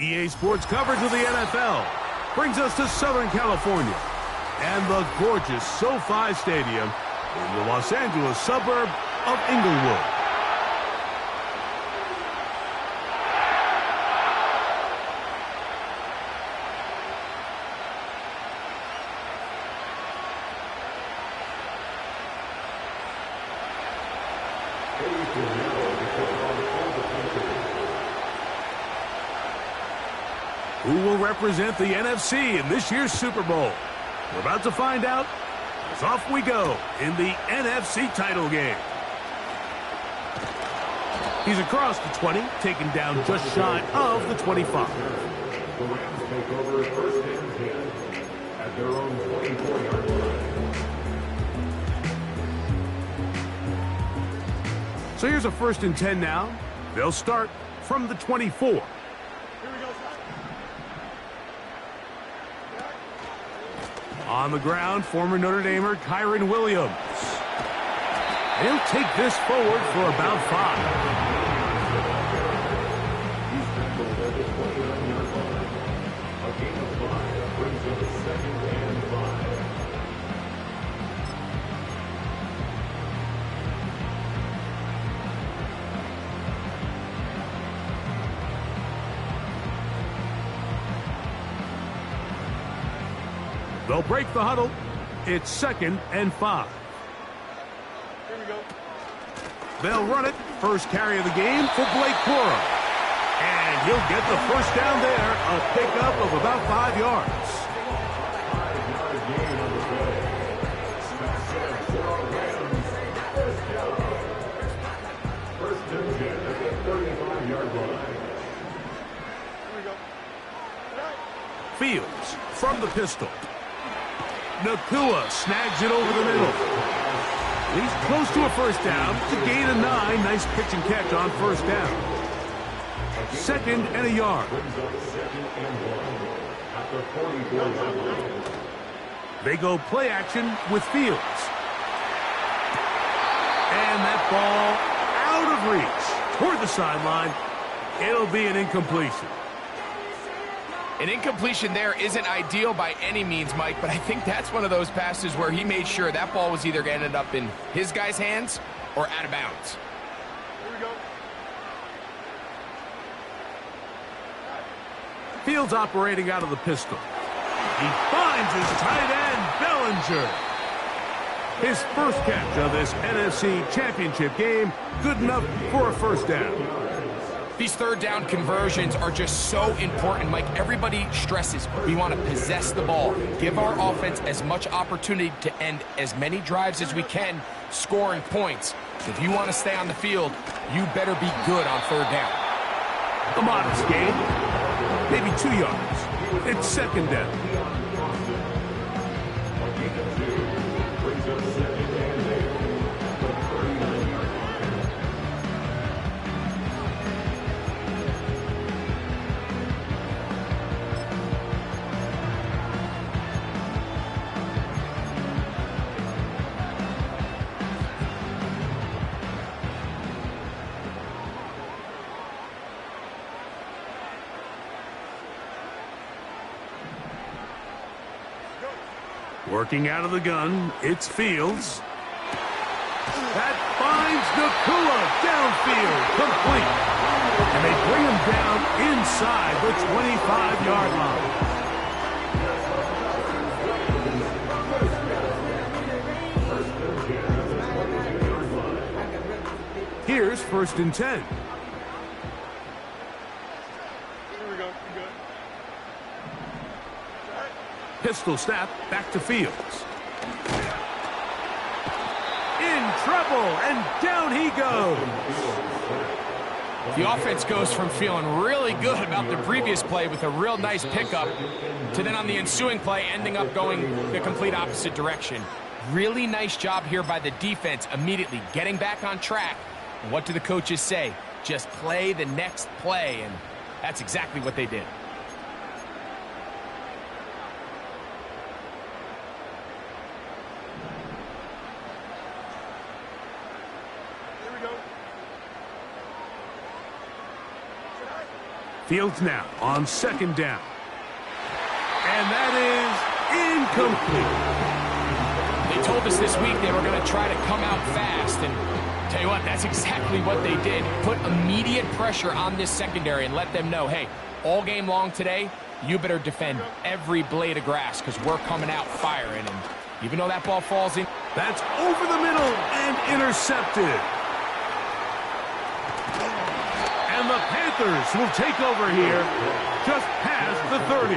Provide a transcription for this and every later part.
EA Sports coverage of the NFL brings us to Southern California and the gorgeous SoFi Stadium in the Los Angeles suburb of Inglewood. Who will represent the NFC in this year's Super Bowl? We're about to find out as off we go in the NFC title game. He's across the 20, taken down just shy of the 25. The Rams take over first and 10 at their own 24-yard line. So here's a first and 10 now. They'll start from the 24. On the ground, former Notre Damer Kyron Williams. He'll take this forward for about 5. He's tackled at the 29-yard line. A gain of 5 brings up a second and 5. They'll break the huddle. It's second and 5. Here we go. They'll run it. First carry of the game for Blake Corum. And he'll get the first down there. A pickup of about 5 yards. 5-yard gain on the play. Back for our Rams. First down. First and 10 at the 35-yard line. Here we go. Fields from the pistol. Nakua snags it over the middle. He's close to a first down to gain a 9. Nice pitch and catch on first down. Second and a yard. Second and 1 at the 44-yard line. They go play action with Fields. And that ball out of reach toward the sideline. It'll be an incompletion. An incompletion there isn't ideal by any means, Mike, but I think that's one of those passes where he made sure that ball was either going to end up in his guy's hands or out of bounds. Here we go. Fields operating out of the pistol. He finds his tight end, Bellinger. His first catch of this NFC Championship game, good enough for a first down. These third down conversions are just so important, Mike. Everybody stresses we want to possess the ball, give our offense as much opportunity to end as many drives as we can, scoring points. If you want to stay on the field, you better be good on third down. A modest gain, maybe 2 yards. It's second down. Brings up second and 8 at the 39-yard line. Working out of the gun, it's Fields. That finds Nakua downfield, complete. And they bring him down inside the 25-yard line. Here's first and 10. Here we go. You good? Pistol snap, back to Fields. In trouble, and down he goes. The offense goes from feeling really good about the previous play with a real nice pickup to then on the ensuing play ending up going the complete opposite direction. Really nice job here by the defense immediately getting back on track. And what do the coaches say? Just play the next play, and that's exactly what they did. Fields now on second down. And that is incomplete. They told us this week they were going to try to come out fast, and tell you what, that's exactly what they did. Put immediate pressure on this secondary and let them know, hey, all game long today, you better defend every blade of grass because we're coming out firing. And even though that ball falls in, that's over the middle and intercepted. And the Panthers will take over here just past the 30.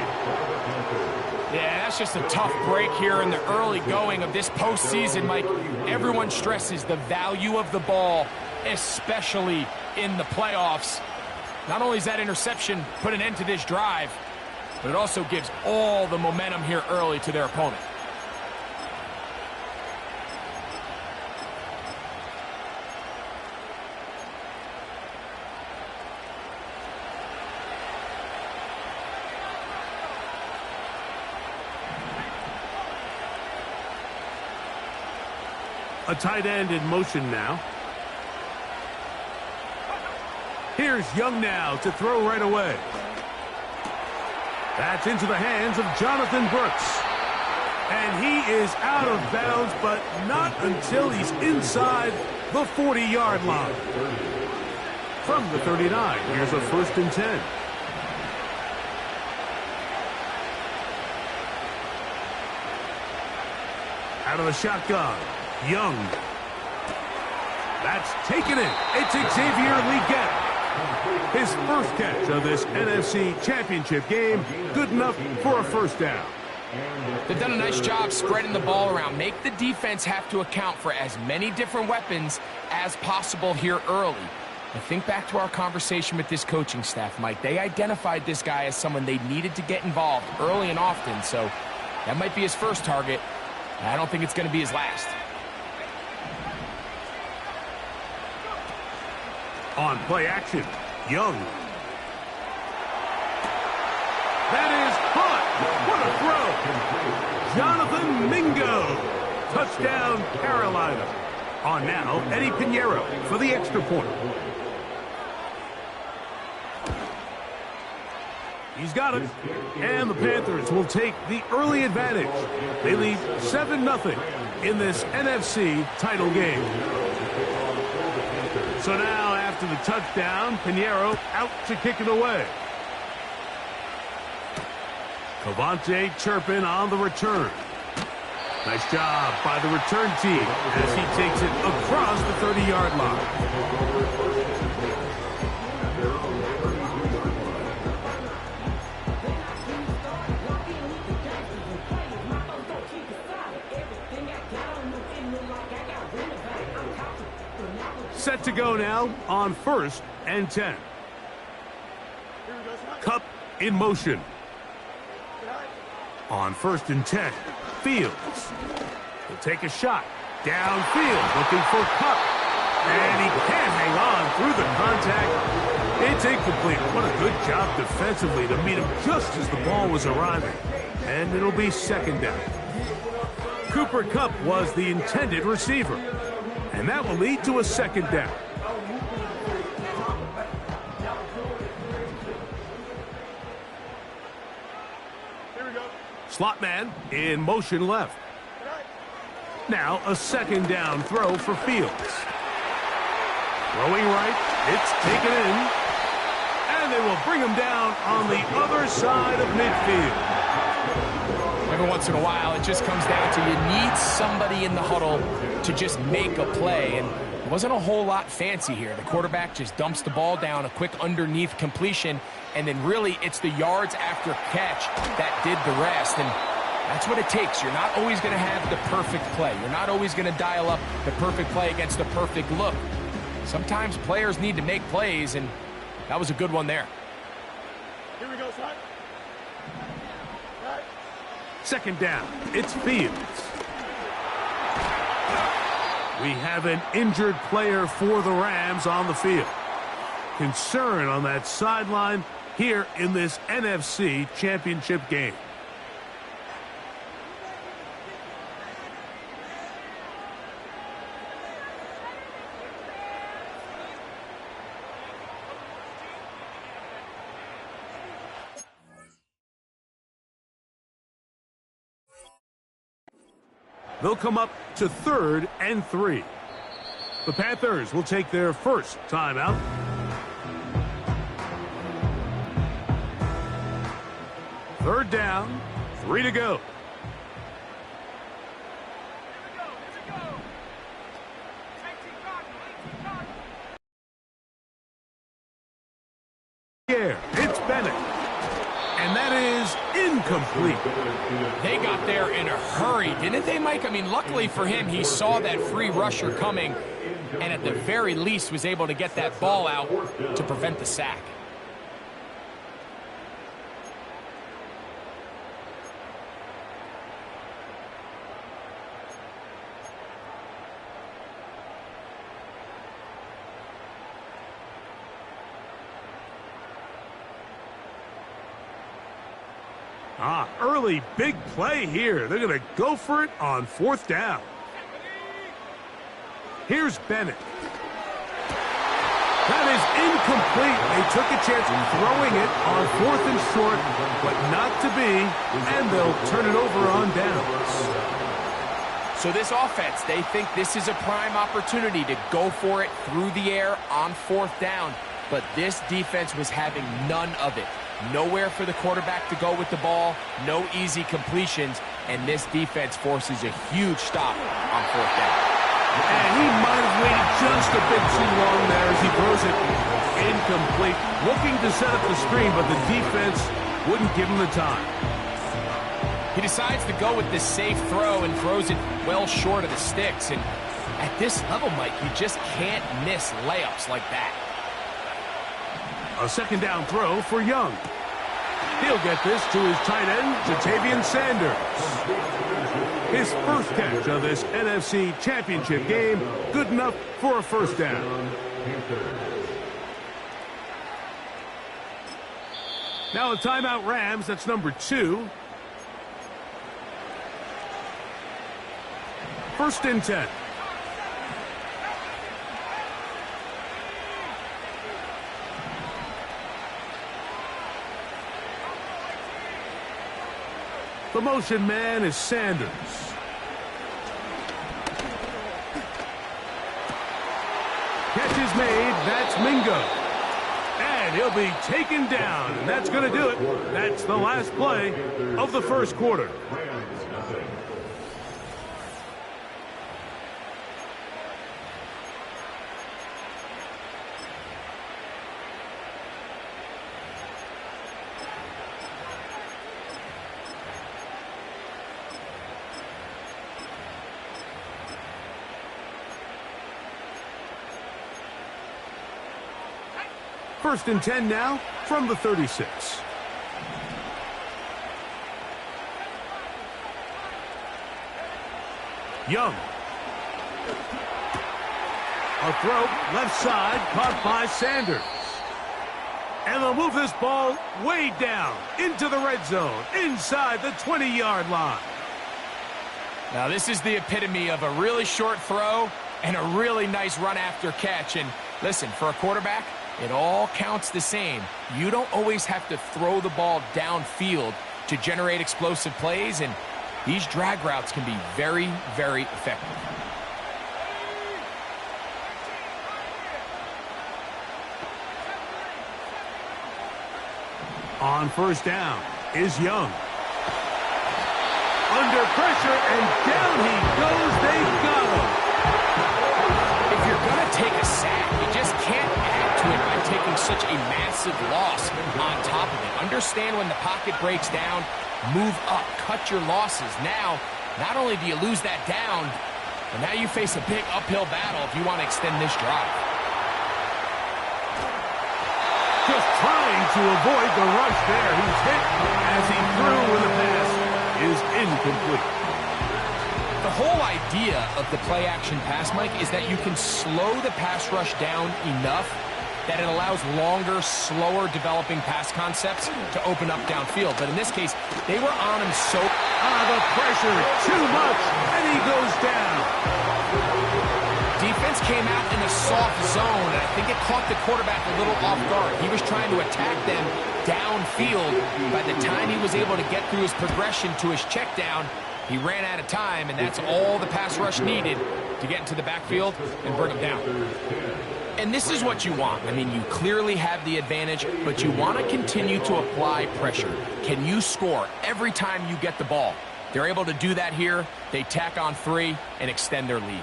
yeah, that's just a tough break here in the early going of this postseason, Mike. Everyone stresses the value of the ball, especially in the playoffs. Not only does that interception put an end to this drive, but it also gives all the momentum here early to their opponent. A tight end in motion now. Here's Young now to throw right away. That's into the hands of Jonathan Brooks. And he is out of bounds, but not until he's inside the 40-yard line. From the 39, here's a 1st and 10. Out of the shotgun. Young. That's taken it. It's Xavier Legette. His first catch of this NFC Championship game. Good enough for a 1st down. They've done a nice job spreading the ball around. Make the defense have to account for as many different weapons as possible here early. And think back to our conversation with this coaching staff, Mike. They identified this guy as someone they needed to get involved early and often. So that might be his first target. I don't think it's going to be his last. On play action, Young. That is caught. What a throw. Jonathan Mingo. Touchdown, Carolina. On now, Eddie Pinheiro for the extra point. He's got it. And the Panthers will take the early advantage. They lead 7-0 in this NFC title game. So now, after the touchdown, Pinheiro out to kick it away. Cavante Turpin on the return. Nice job by the return team as he takes it across the 30-yard line. Set to go now on 1st and 10. Cup in motion. On 1st and 10, Fields. He'll take a shot. Downfield, looking for Cup. And he can't hang on through the contact. It's incomplete. What a good job defensively to meet him just as the ball was arriving. And it'll be 2nd down. Cooper Kupp was the intended receiver. And that will lead to a 2nd down. Slot man in motion left. Now a 2nd down throw for Fields. Throwing right, it's taken in. And they will bring him down on the other side of midfield. Every once in a while, it just comes down to you need somebody in the huddle to just make a play. And it wasn't a whole lot fancy here. The quarterback just dumps the ball down, a quick underneath completion, and then really it's the yards after catch that did the rest. And that's what it takes. You're not always going to have the perfect play. You're not always going to dial up the perfect play against the perfect look. Sometimes players need to make plays, and that was a good one there. Here we go, son. Right. 2nd down, it's Fields. We have an injured player for the Rams on the field. Concern on that sideline here in this NFC Championship game. They'll come up to 3rd and 3. The Panthers will take their first timeout. Third down, 3 to go. It's Bennett. And that is incomplete. They got there in a hurry, didn't they, Mike? I mean, luckily for him, he saw that free rusher coming and at the very least was able to get that ball out to prevent the sack. Early big play here. They're going to go for it on 4th down. Here's Bennett. That is incomplete. They took a chance throwing it on 4th and short, but not to be, and they'll turn it over on downs. So this offense, they think this is a prime opportunity to go for it through the air on 4th down, but this defense was having none of it. Nowhere for the quarterback to go with the ball, no easy completions, and this defense forces a huge stop on 4th down. And he might have waited just a bit too long there as he throws it incomplete. Looking to set up the screen, but the defense wouldn't give him the time. He decides to go with this safe throw and throws it well short of the sticks. And at this level, Mike, you just can't miss layups like that. A 2nd down throw for Young. He'll get this to his tight end, Jatavian Sanders. His first catch of this NFC Championship game, good enough for a 1st down. Now a timeout Rams, that's number 2. 1st and 10. The motion man is Sanders. Catch is made. That's Mingo. And he'll be taken down. And that's going to do it. That's the last play of the 1st quarter. First and 10 now from the 36. Young. A throw left side caught by Sanders. And they'll move this ball way down into the red zone inside the 20-yard line. Now this is the epitome of a really short throw and a really nice run after catch. And listen, for a quarterback, it all counts the same. You don't always have to throw the ball downfield to generate explosive plays, and these drag routes can be very, very effective. On 1st down is Young. Under pressure, and down he goes. They got him. If you're going to take a sack, you just can't add to it by taking such a massive loss on top of it. Understand when the pocket breaks down, move up, cut your losses. Now, not only do you lose that down, but now you face a big uphill battle if you want to extend this drive. Just trying to avoid the rush there. He's hit as he threw, and the pass is incomplete. The whole idea of the play-action pass, Mike, is that you can slow the pass rush down enough that it allows longer, slower developing pass concepts to open up downfield. But in this case, they were on him so... The pressure, too much, and he goes down. Defense came out in a soft zone, and I think it caught the quarterback a little off guard. He was trying to attack them downfield. By the time he was able to get through his progression to his check down, He ran out of time, and that's all the pass rush needed to get into the backfield and bring him down. And this is what you want. I mean, you clearly have the advantage, but you want to continue to apply pressure. Can you score every time you get the ball? They're able to do that here. They tack on 3 and extend their lead.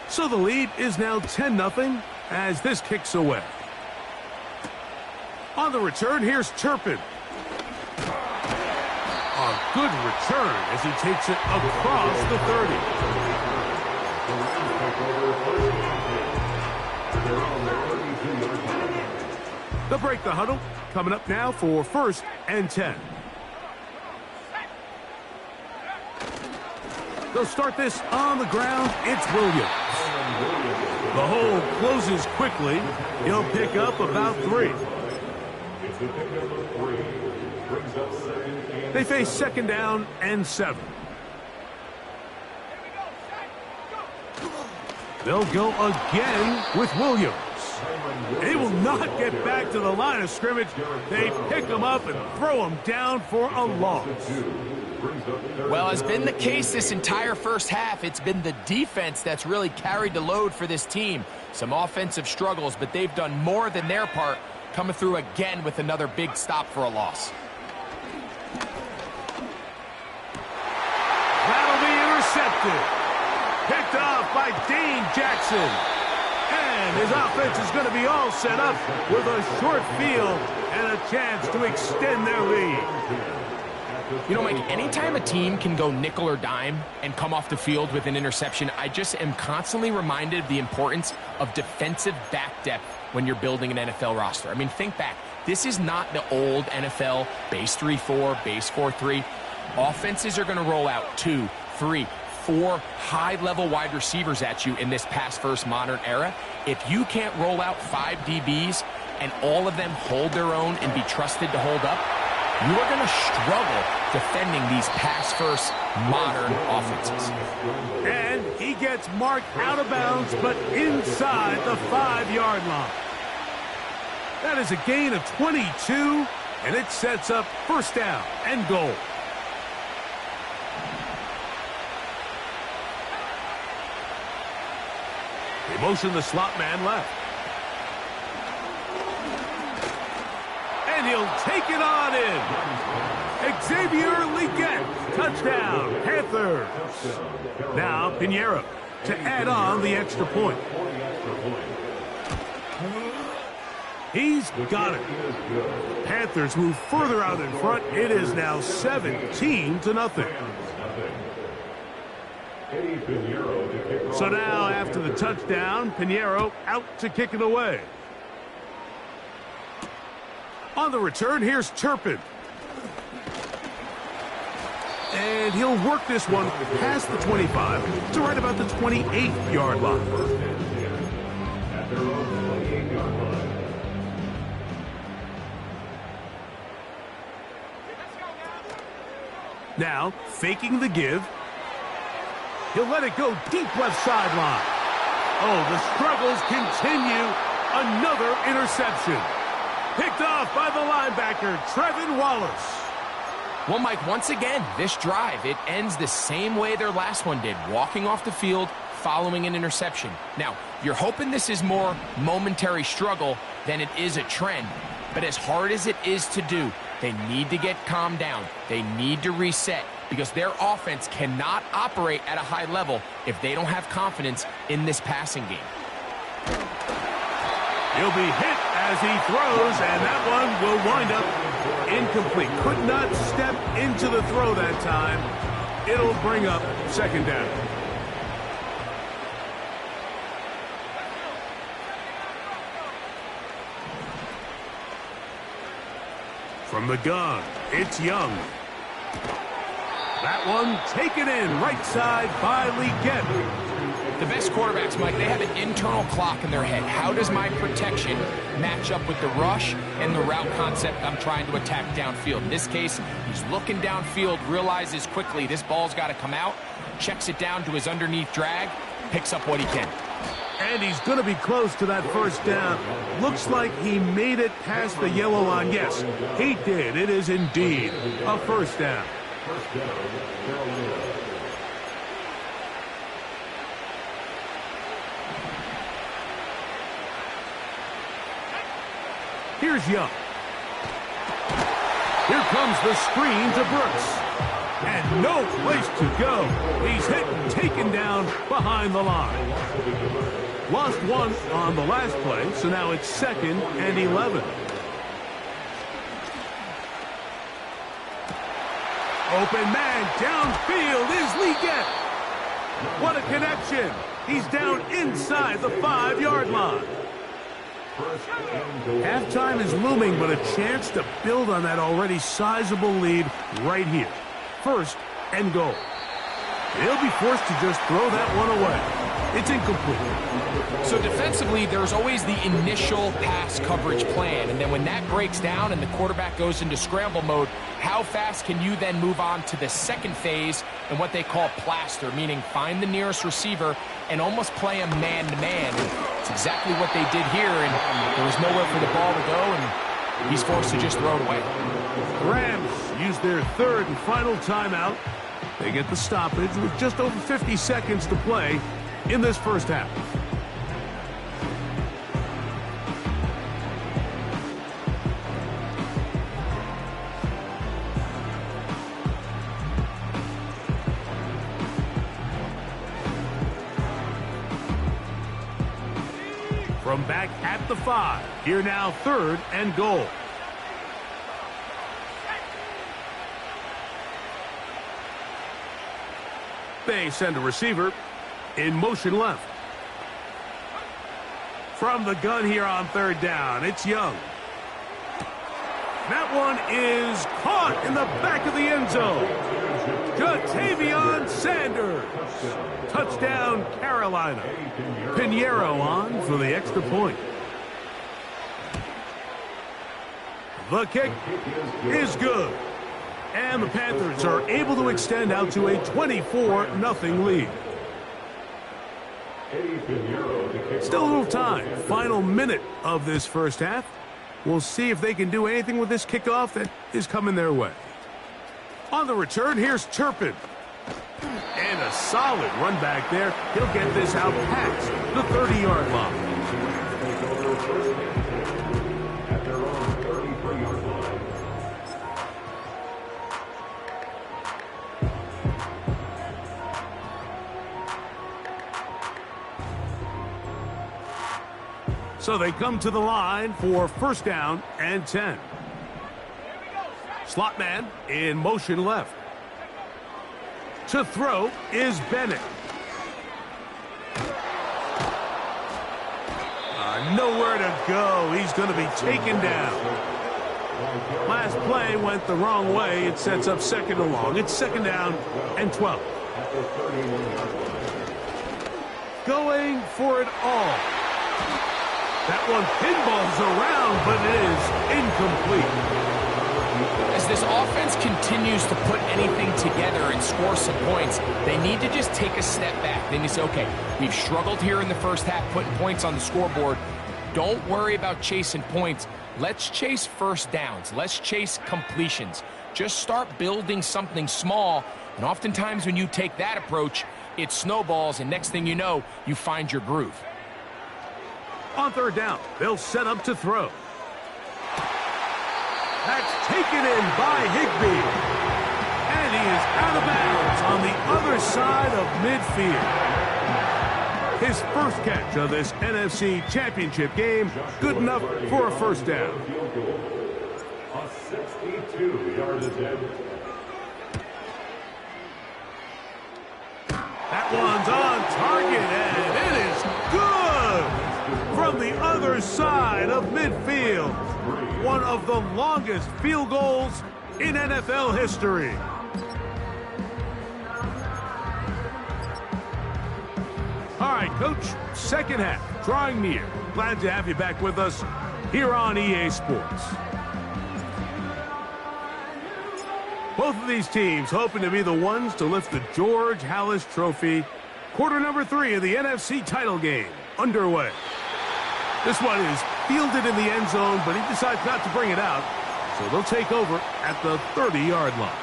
So the lead is now 10-0 as this kicks away. On the return, here's Turpin. A good return as he takes it across the 30. They'll break the huddle. Coming up now for 1st and 10. They'll start this on the ground. It's Williams. The hole closes quickly. He'll pick up about 3. They face 2nd down and 7. They'll go again with Williams. They will not get back to the line of scrimmage. They pick him up and throw him down for a loss. Well, as been the case this entire first half, it's been the defense that's really carried the load for this team. Some offensive struggles, but they've done more than their part, coming through again with another big stop for a loss. That'll be intercepted. Picked off by Dane Jackson. And his offense is going to be all set up with a short field and a chance to extend their lead. You know, Mike, anytime a team can go nickel or dime and come off the field with an interception, I just am constantly reminded of the importance of defensive back depth when you're building an NFL roster. I mean, think back. This is not the old NFL base 3-4, base 4-3. Offenses are going to roll out 2, 3, 4 high-level wide receivers at you in this pass-first modern era. If you can't roll out 5 DBs and all of them hold their own and be trusted to hold up, you are going to struggle defending these pass-first modern offenses. And he gets marked out of bounds, but inside the 5-yard line. That is a gain of 22, and it sets up 1st down and goal. They motion the slot man left. And he'll take it on in. Xavier Legette, touchdown, Panthers. Now Pinheiro to add on the extra point. He's got it. Panthers move further out in front. It is now 17-0. So now, after the touchdown, Pinheiro out to kick it away. On the return, here's Turpin. And he'll work this one past the 25 to right about the 28-yard line. Now, faking the give. He'll let it go deep left sideline. Oh, the struggles continue. Another interception. Picked off by the linebacker, Trevin Wallace. Well, Mike, once again, this drive, it ends the same way their last one did, walking off the field, following an interception. Now, you're hoping this is more momentary struggle than it is a trend, but as hard as it is to do, they need to get calmed down. They need to reset because their offense cannot operate at a high level if they don't have confidence in this passing game. He'll be hit as he throws, and that one will wind up incomplete. Could not step into the throw that time. It'll bring up 2nd down. From the gun, it's Young. That one taken in right side by Legette. The best quarterbacks, Mike, they have an internal clock in their head. How does my protection match up with the rush and the route concept I'm trying to attack downfield? In this case, he's looking downfield, realizes quickly this ball's got to come out, checks it down to his underneath drag, picks up what he can. And he's going to be close to that 1st down. Looks like he made it past the yellow line. Yes, he did. It is indeed a 1st down. Here's Young. Here comes the screen to Brooks. And no place to go. He's hit and taken down behind the line. Lost one on the last play, so now it's 2nd and 11. Open man downfield is Leggett. What a connection. He's down inside the 5-yard line. Halftime is looming, but a chance to build on that already sizable lead right here. 1st and goal. They'll be forced to just throw that one away. It's incomplete. So defensively, there's always the initial pass coverage plan, and then when that breaks down and the quarterback goes into scramble mode, how fast can you then move on to the second phase and what they call plaster, meaning find the nearest receiver and almost play him man-to-man. It's exactly what they did here, and there was nowhere for the ball to go, and he's forced to just throw it away. Rams use their 3rd and final timeout. They get the stoppage with just over 50 seconds to play in this first half. From back at the 5, here now 3rd and goal. They send a receiver in motion left. From the gun here on 3rd down, it's Young. That one is caught in the back of the end zone. Jatavion Sanders. Touchdown, Carolina. Pinheiro on for the extra point. The kick is good. And the Panthers are able to extend out to a 24-0 lead. Still a little time. Final minute of this first half. We'll see if they can do anything with this kickoff that is coming their way. On the return, here's Turpin. And a solid run back there. He'll get this out past the 30-yard line. At their own 33-yard line. So they come to the line for 1st down and 10. Slot man in motion left. To throw is Bennett. Nowhere to go. He's going to be taken down. Last play went the wrong way. It sets up 2nd and long. It's 2nd down and 12. Going for it all. That one pinballs around, but it is incomplete. As this offense continues to put anything together and score some points, they need to just take a step back. Then you say, okay, we've struggled here in the first half putting points on the scoreboard. Don't worry about chasing points. Let's chase first downs. Let's chase completions. Just start building something small, and oftentimes when you take that approach, it snowballs, and next thing you know, you find your groove. On 3rd down, they'll set up to throw. That's taken in by Higbee. And he is out of bounds on the other side of midfield. His first catch of this NFC Championship game, good enough for a 1st down. A 62-yard attempt. That one's on target, and it is good from the other side of midfield. One of the longest field goals in NFL history. All right, Coach, 2nd half, drawing near. Glad to have you back with us here on EA Sports. Both of these teams hoping to be the ones to lift the George Halas Trophy. Quarter number 3 of the NFC title game underway. This one is fielded in the end zone, but he decides not to bring it out. So they'll take over at the 30-yard line.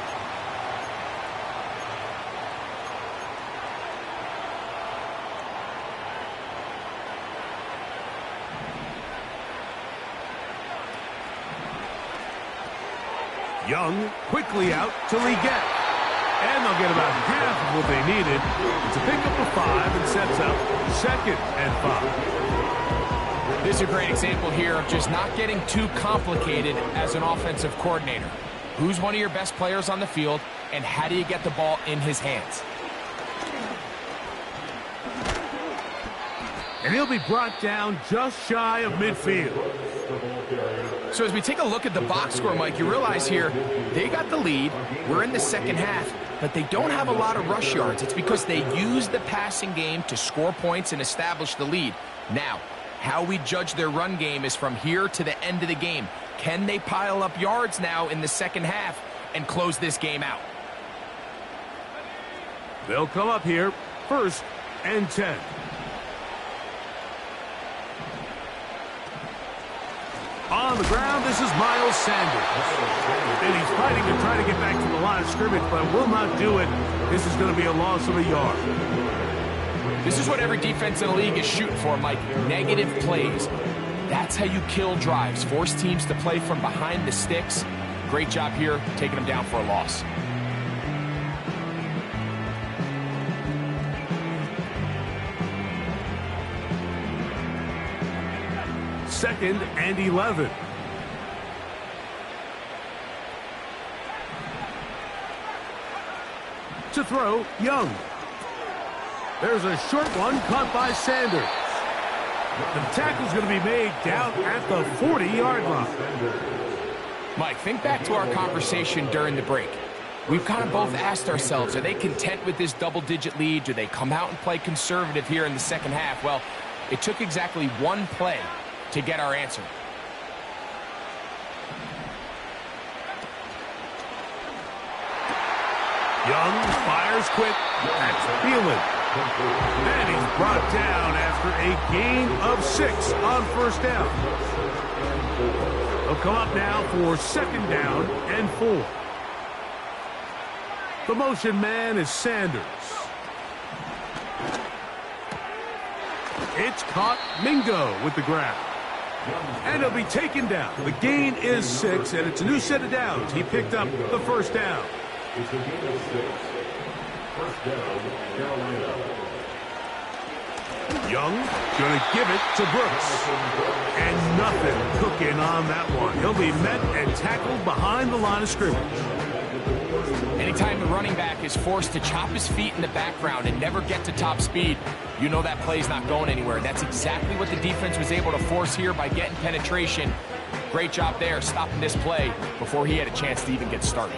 Young quickly out to Leggett. And they'll get about half of what they needed to pick up a 5 and sets up 2nd and 5. This is a great example here of just not getting too complicated as an offensive coordinator. Who's one of your best players on the field, and how do you get the ball in his hands? And he'll be brought down just shy of midfield. So as we take a look at the box score, Mike, you realize here they got the lead. We're in the second half, but they don't have a lot of rush yards. It's because they use the passing game to score points and establish the lead. Now, how we judge their run game is from here to the end of the game. Can they pile up yards now in the second half and close this game out? They'll come up here, 1st and 10. On the ground, this is Miles Sanders. And he's fighting to try to get back to the line of scrimmage, but will not do it. This is going to be a loss of a yard. This is what every defense in the league is shooting for, Mike. Negative plays. That's how you kill drives. Force teams to play from behind the sticks. Great job here, taking them down for a loss. Second and 11. To throw, Young. There's a short one caught by Sanders. The tackle's going to be made down at the 40-yard line. Mike, think back to our conversation during the break. We've kind of both asked ourselves, are they content with this double-digit lead? Do they come out and play conservative here in the second half? Well, it took exactly one play to get our answer. Young fires quick. That's Thielen. And he's brought down after a gain of 6 on 1st down. They'll come up now for 2nd down and 4. The motion man is Sanders. It's caught. Mingo with the grab. And he'll be taken down. The gain is 6, and it's a new set of downs. He picked up the 1st down. It's a gain of 6. 1st down, Carolina. Young going to give it to Brooks. And nothing cooking on that one. He'll be met and tackled behind the line of scrimmage. Anytime the running back is forced to chop his feet in the background and never get to top speed, you know that play's not going anywhere. That's exactly what the defense was able to force here by getting penetration. Great job there, stopping this play before he had a chance to even get started.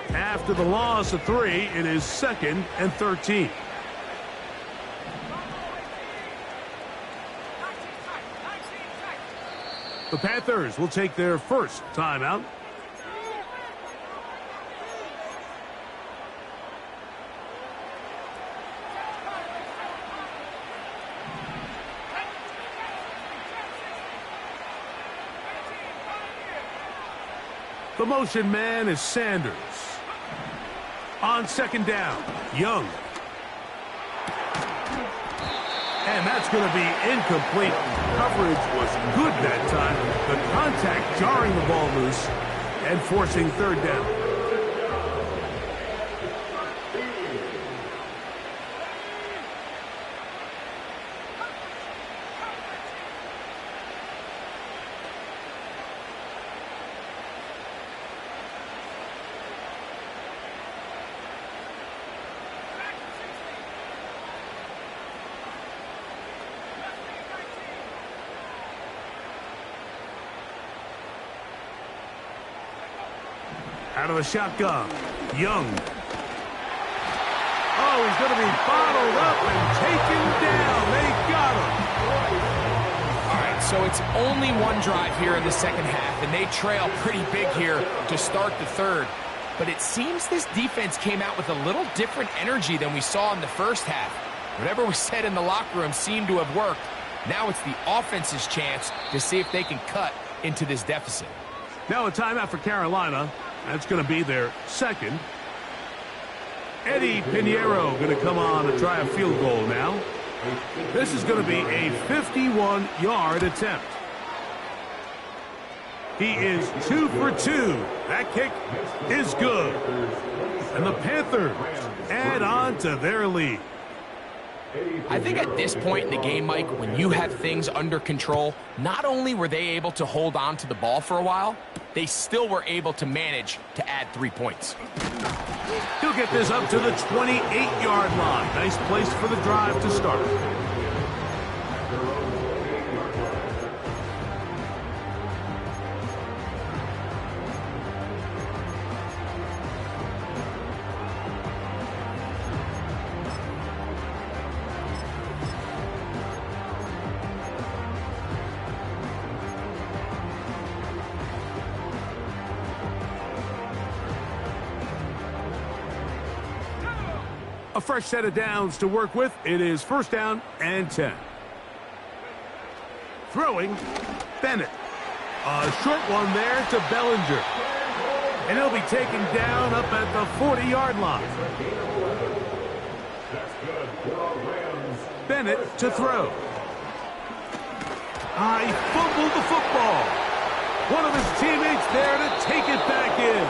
After the loss of 3, it is 2nd and 13. The Panthers will take their first timeout. The motion man is Sanders. On 2nd down, Young. And that's going to be incomplete. Coverage was good that time. The contact jarring the ball loose and forcing 3rd down. Out of the shotgun, Young. Oh, he's going to be bottled up and taken down. They got him. All right, so it's only one drive here in the second half, and they trail pretty big here to start the 3rd. But it seems this defense came out with a little different energy than we saw in the first half. Whatever was said in the locker room seemed to have worked. Now it's the offense's chance to see if they can cut into this deficit. Now a timeout for Carolina. That's going to be their 2nd. Eddie Pinheiro going to come on to try a field goal now. This is going to be a 51-yard attempt. He is 2 for 2. That kick is good. And the Panthers add on to their lead. I think at this point in the game, Mike, when you have things under control, not only were they able to hold on to the ball for a while, they still were able to manage to add 3 points. He'll get this up to the 28-yard line. Nice place for the drive to start. A fresh set of downs to work with. It is first down and 10. Throwing, Bennett. A short one there to Bellinger. And he'll be taken down up at the 40-yard line. Bennett to throw. He fumbled the football. One of his teammates there to take it back in.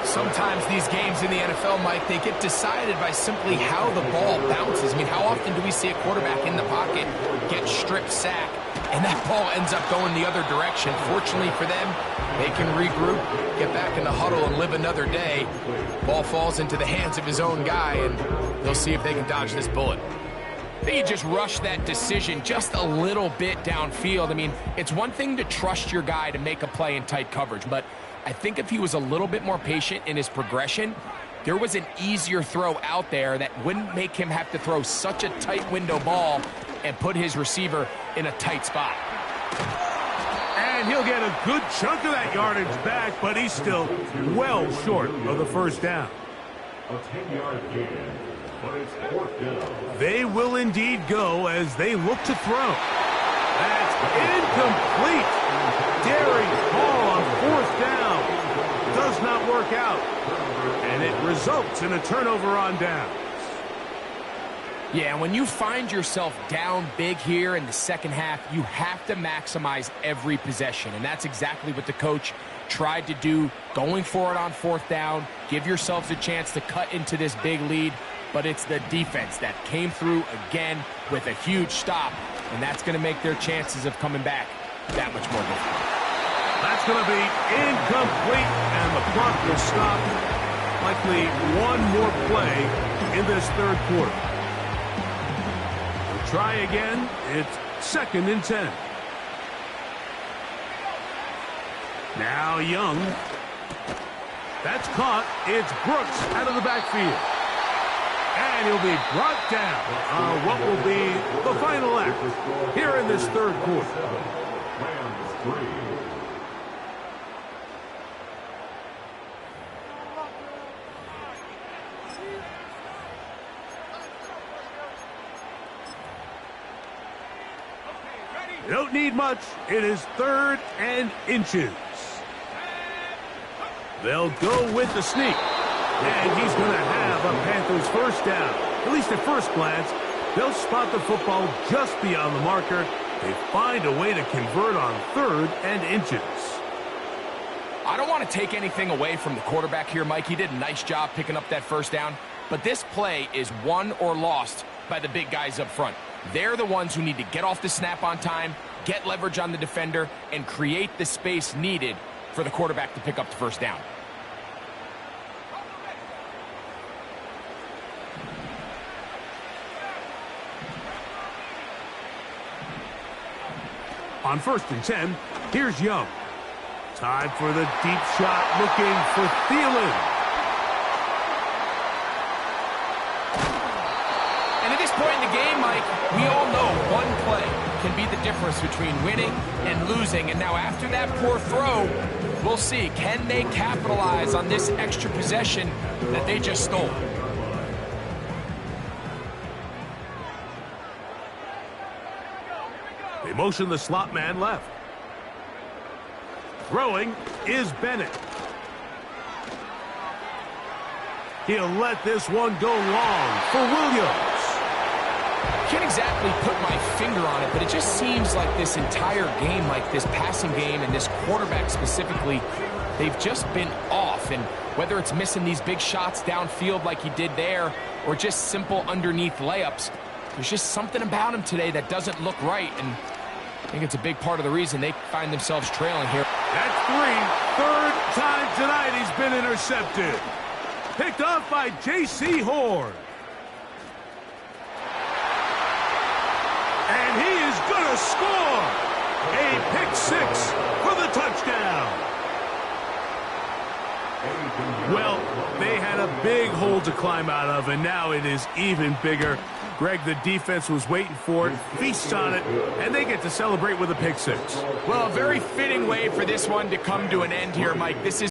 Sometimes these games in the NFL, Mike, they get decided by simply how the ball bounces. I mean, how often do we see a quarterback in the pocket get strip sack, and that ball ends up going the other direction? Fortunately for them, they can regroup, get back in the huddle, and live another day. Ball falls into the hands of his own guy, and they'll see if they can dodge this bullet. They just rush that decision just a little bit downfield. I mean, it's one thing to trust your guy to make a play in tight coverage, but I think if he was a little bit more patient in his progression, there was an easier throw out there that wouldn't make him have to throw such a tight window ball and put his receiver in a tight spot. And he'll get a good chunk of that yardage back, but he's still well short of the first down. A 10-yard gain, but it's fourth down. They will indeed go as they look to throw. That's incomplete. Daring ball on fourth down. Does not work out. And it results in a turnover on downs. Yeah, when you find yourself down big here in the second half, you have to maximize every possession. And that's exactly what the coach tried to do, going for it on fourth down. Give yourselves a chance to cut into this big lead. But it's the defense that came through again with a huge stop. And that's going to make their chances of coming back that much more difficult. That's going to be incomplete, and the clock will stop. Likely one more play in this third quarter. We'll try again. It's second and 10. Now Young. That's caught. It's Brooks out of the backfield. And he'll be brought down on what will be the final act here in this third quarter. You don't need much. It is third and inches. They'll go with the sneak. And he's going to have a Panthers first down. At least at first glance, they'll spot the football just beyond the marker. They find a way to convert on third and inches. I don't want to take anything away from the quarterback here, Mike. He did a nice job picking up that first down. But this play is won or lost by the big guys up front. They're the ones who need to get off the snap on time, get leverage on the defender, and create the space needed for the quarterback to pick up the first down. On first and 10, here's Young. Time for the deep shot, looking for Thielen. And at this point in the game, Mike, we all know one play can be the difference between winning and losing. And now after that poor throw, we'll see, can they capitalize on this extra possession that they just stole? They motion the slot man left. Throwing is Bennett. He'll let this one go long for Williams. can't exactly put my finger on it, but it just seems like this entire game, like this passing game and this quarterback specifically, they've just been off. And whether it's missing these big shots downfield like he did there or just simple underneath layups, there's just something about him today that doesn't look right. And I think it's a big part of the reason they find themselves trailing here. That's 3. Third time tonight he's been intercepted. Picked off by J.C. Horn. And he is going to score. A pick 6 for the touchdown. Well, they had a big hole to climb out of, and now it is even bigger. Greg, the defense was waiting for it, feasts on it, and they get to celebrate with a pick 6. Well, a very fitting way for this one to come to an end here, Mike. This is